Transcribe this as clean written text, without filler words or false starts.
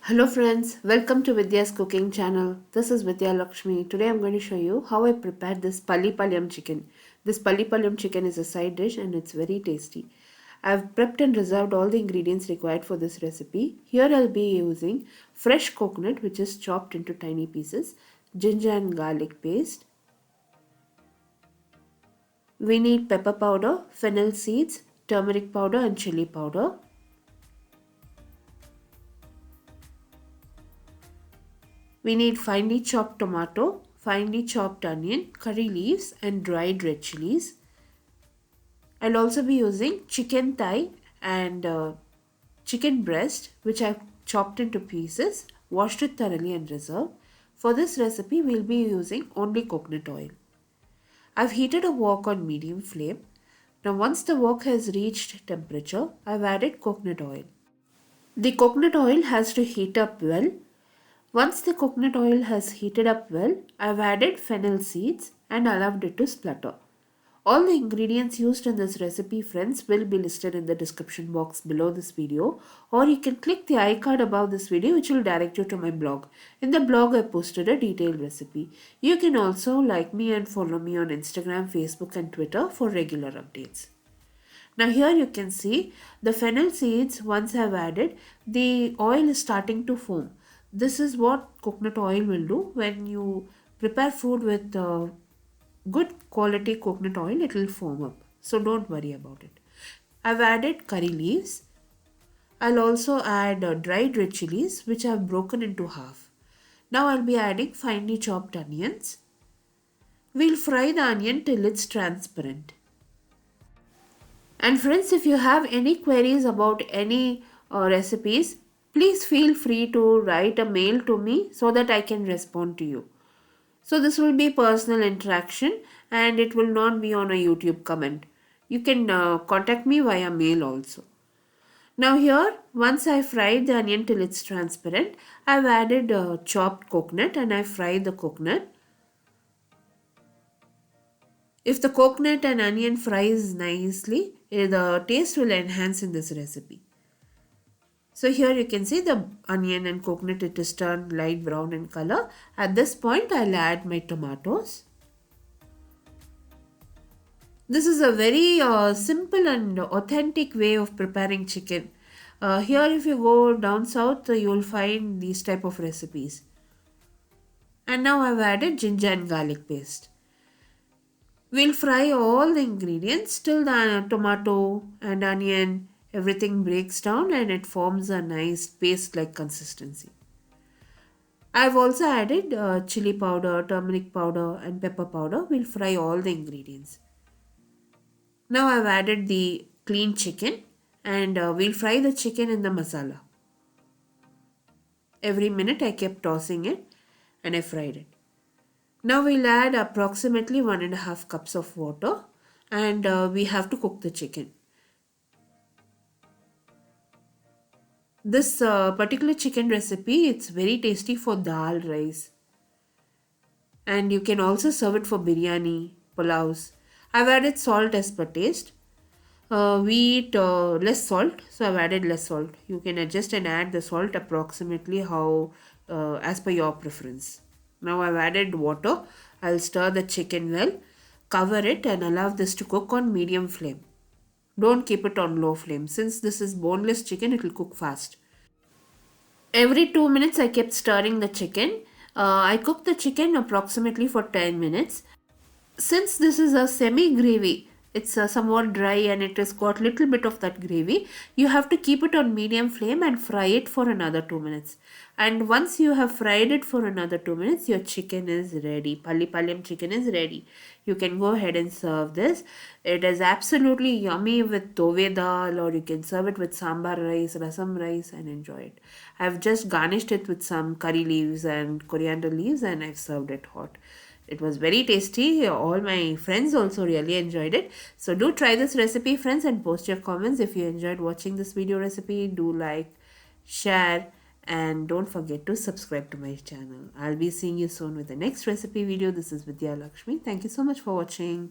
Hello friends, welcome to Vidya's cooking channel. This is Vidya Lakshmi. Today I'm going to show you how I prepared this Pallipalayam chicken. This Pallipalayam chicken is a side dish and it's very tasty. I've prepped and reserved all the ingredients required for this recipe. Here I'll be using fresh coconut which is chopped into tiny pieces, ginger and garlic paste. We need pepper powder, fennel seeds, turmeric powder and chili powder. We need finely chopped tomato, finely chopped onion, curry leaves and dried red chilies. I'll also be using chicken thigh and chicken breast which I've chopped into pieces, washed it thoroughly and reserved. For this recipe we'll be using only coconut oil. I've heated a wok on medium flame. Now once the wok has reached temperature, I've added coconut oil. The coconut oil has to heat up well. Once the coconut oil has heated up well, I've added fennel seeds and allowed it to splutter. All the ingredients used in this recipe, friends, will be listed in the description box below this video, or you can click the icon above this video which will direct you to my blog. In the blog I posted a detailed recipe. You can also like me and follow me on Instagram, Facebook and Twitter for regular updates. Now here you can see the fennel seeds. Once I've added, the oil is starting to foam. This is what coconut oil will do when you prepare food with good quality coconut oil. It will foam up, so don't worry about it. I've added curry leaves. I'll also add dried red chilies which I've broken into half. Now I'll be adding finely chopped onions. We'll fry the onion till it's transparent. And friends, if you have any queries about any recipes, please feel free to write a mail to me so that I can respond to you. So this will be personal interaction and it will not be on a YouTube comment. You can contact me via mail also. Now here, once I fried the onion till it's transparent, I've added chopped coconut and I fried the coconut. If the coconut and onion fries nicely, the taste will enhance in this recipe. So here you can see the onion and coconut, it is turned light brown in color. At this point I'll add my tomatoes. This is a very simple and authentic way of preparing chicken. Here if you go down south, you will find these type of recipes. And now I've added ginger and garlic paste. We'll fry all the ingredients till the tomato and onion, everything breaks down and it forms a nice paste-like consistency. I've also added chili powder, turmeric powder and pepper powder. We'll fry all the ingredients. Now I've added the clean chicken and we'll fry the chicken in the masala. Every minute I kept tossing it and I fried it. Now we'll add approximately 1.5 cups of water and we have to cook the chicken. This particular chicken recipe, it's very tasty for dal rice. And you can also serve it for biryani, pulaus. I've added salt as per taste. We eat less salt, so I've added less salt. You can adjust and add the salt approximately how as per your preference. Now I've added water. I'll stir the chicken well, cover it and allow this to cook on medium flame. Don't keep it on low flame. Since this is boneless chicken, it will cook fast. Every 2 minutes I kept stirring the chicken. I cooked the chicken approximately for 10 minutes. Since this is a semi-gravy, it's somewhat dry and it has got little bit of that gravy, you have to keep it on medium flame and fry it for another 2 minutes. And once you have fried it for another 2 minutes, your chicken is ready. Pallipalayam chicken is ready. You can go ahead and serve this. It is absolutely yummy with tove dal, or you can serve it with sambar rice, rasam rice and enjoy it. I've just garnished it with some curry leaves and coriander leaves and I've served it hot. It was very tasty. All my friends also really enjoyed it. So do try this recipe, friends, and post your comments. If you enjoyed watching this video recipe, do like, share, and don't forget to subscribe to my channel. I'll be seeing you soon with the next recipe video. This is Vidya Lakshmi. Thank you so much for watching.